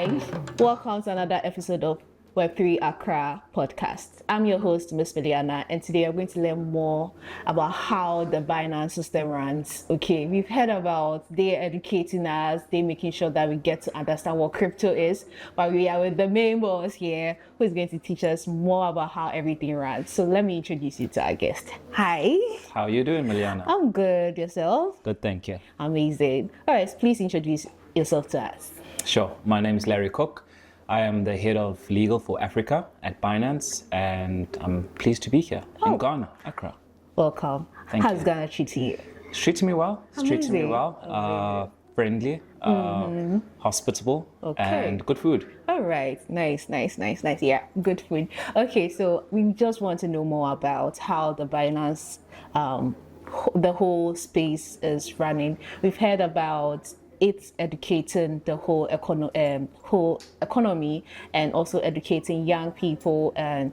Hi, welcome to another episode of Web3Accra podcast. I'm your host, Miss Mailiana, and today I'm going to learn more about how the Binance system runs. Okay, we've heard about they educating us, they making sure that we get to understand what crypto is, but we are with the main boss here who is going to teach us more about how everything runs. So let me introduce you to our guest. Hi. How are you doing, Mailiana? I'm good. Yourself? Good, thank you. Amazing. All right, please introduce yourself to us. Sure. My name is Larry Cooke. I am the head of legal for Africa at Binance, and I'm pleased to be here in Ghana, Accra. Welcome. Thank How's you. Ghana treating you? It's treating me well. It's treating me Amazing. well. Friendly, hospitable, Okay. and good food. All right. Nice. Yeah, good food. Okay, so we just want to know more about how the Binance, the whole space is running. We've heard about it's educating the whole economy and also educating young people and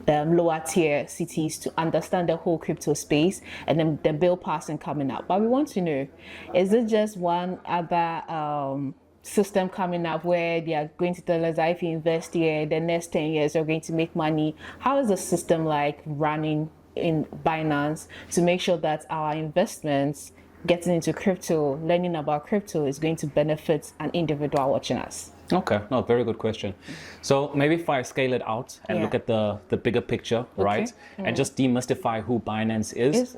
lower tier cities to understand the whole crypto space, and then the bill passing coming up. But we want to know, is it just one other system coming up where they are going to tell us that if you invest here, the next 10 years you're going to make money? How is the system like running in Binance to make sure that our investments getting into crypto, learning about crypto is going to benefit an individual watching us? Okay, no, very good question. So maybe if I scale it out and look at the bigger picture, right? And just demystify who Binance is.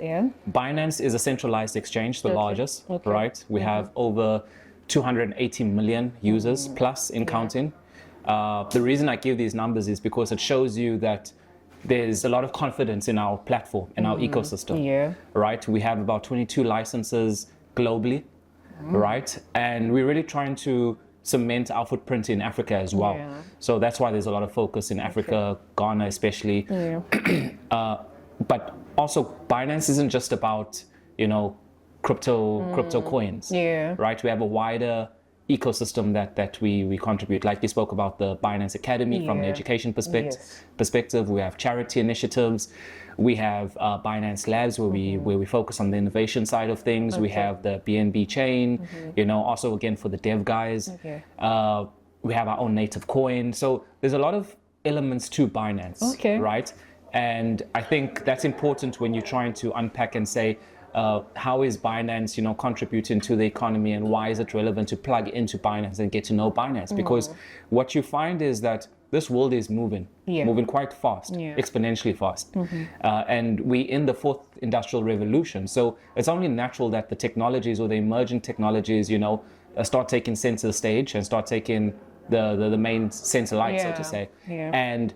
Binance is a centralized exchange, the largest, right? We have over 280 million users plus in counting. The reason I give these numbers is because it shows you that there's a lot of confidence in our platform, in our ecosystem, right? We have about 22 licenses globally, right? And we're really trying to cement our footprint in Africa as well. So that's why there's a lot of focus in Africa, Ghana especially. But also Binance isn't just about, crypto coins, right? We have a wider ecosystem that we contribute. Like you spoke about the Binance Academy from the education perspective. We have charity initiatives. We have Binance Labs where we focus on the innovation side of things. We have the BNB chain, also again for the dev guys. We have our own native coin. So there's a lot of elements to Binance, right? And I think that's important when you're trying to unpack and say, how is Binance, contributing to the economy, and why is it relevant to plug into Binance and get to know Binance? Because what you find is that this world is moving quite fast, exponentially fast. And we in the fourth industrial revolution. So it's only natural that the technologies or the emerging technologies, start taking center stage and start taking the main center light, so to say. And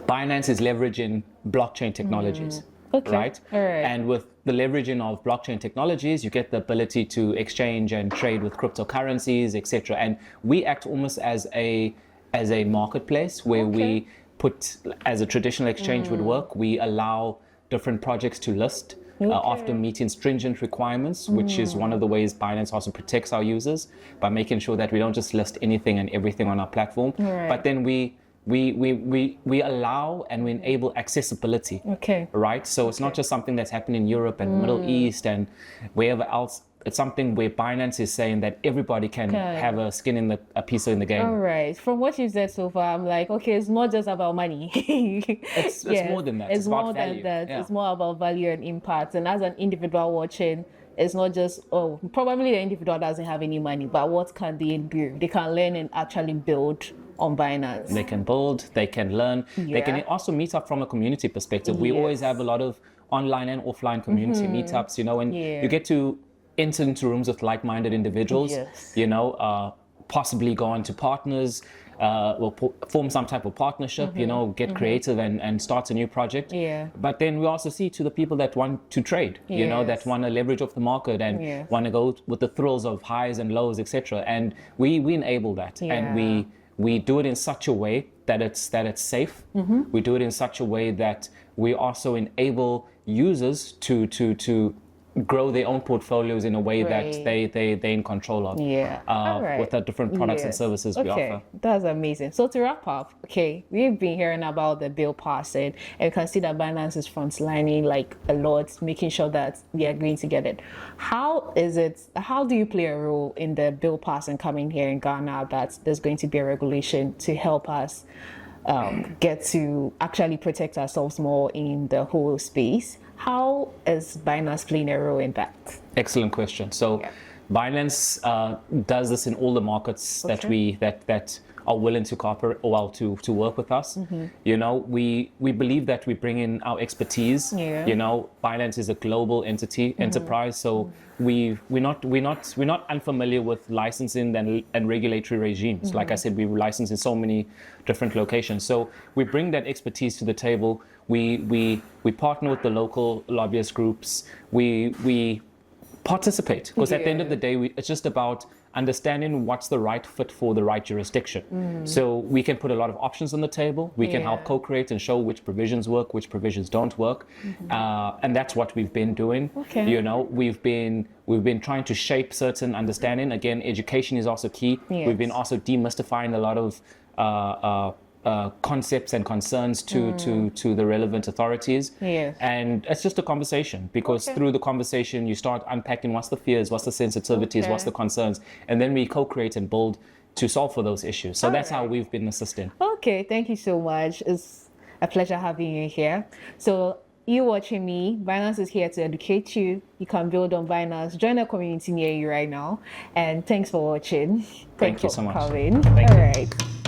Binance is leveraging blockchain technologies. Right? And with the leveraging of blockchain technologies, you get the ability to exchange and trade with cryptocurrencies, etc. And we act almost as a marketplace where we put, as a traditional exchange would work, we allow different projects to list after meeting stringent requirements, which is one of the ways Binance also protects our users by making sure that we don't just list anything and everything on our platform, but then we allow and we enable accessibility, right? So it's not just something that's happening in Europe and the Middle East and wherever else. It's something where Binance is saying that everybody can have a skin in a piece in the game. All right. From what you've said so far, I'm like, okay, it's not just about money. It's more than that. It's about more value. than that. It's more about value and impact. And as an individual watching, it's not just, probably the individual doesn't have any money, but what can they do? They can learn and actually build on Binance. They can build, they can learn, they can also meet up from a community perspective. We always have a lot of online and offline community meetups, and you get to enter into rooms with like-minded individuals, possibly go on to partners, or form some type of partnership, get creative and start a new project. But then we also see to the people that want to trade, that want to leverage off the market and want to go with the thrills of highs and lows, etc. And we enable that, and we do it in such a way that it's safe. We do it in such a way that we also enable users to grow their own portfolios in a way that they're in control of. Yeah. With the different products and services we offer. That's amazing. So to wrap up, we've been hearing about the bill passing, and you can see that Binance is frontlining like a lot, making sure that we are going to get it. How do you play a role in the bill passing coming here in Ghana, that there's going to be a regulation to help us get to actually protect ourselves more in the whole space? How is Binance playing a role in that? Excellent question. So Binance does this in all the markets that are willing to cooperate, or to work with us. You know, we believe that we bring in our expertise. You know, Binance is a global enterprise, so we're not unfamiliar with licensing and regulatory regimes. Like I said, we license in so many different locations. So we bring that expertise to the table. We partner with the local lobbyist groups. We participate, because at the end of the day, it's just about understanding what's the right fit for the right jurisdiction. So we can put a lot of options on the table. We can help co-create and show which provisions work, which provisions don't work, and that's what we've been doing. You know, we've been trying to shape certain understanding. Again, education is also key. We've been also demystifying a lot of concepts and concerns to the relevant authorities. And it's just a conversation, because through the conversation you start unpacking what's the fears, what's the sensitivities, what's the concerns, and then we co-create and build to solve for those issues. So that's how we've been assisting. Thank you so much. It's a pleasure having you here. So you watching me, Binance is here to educate you. You can build on Binance. Join a community near you right now. And thanks for watching. Thank you so much. Coming. Thank you. All right.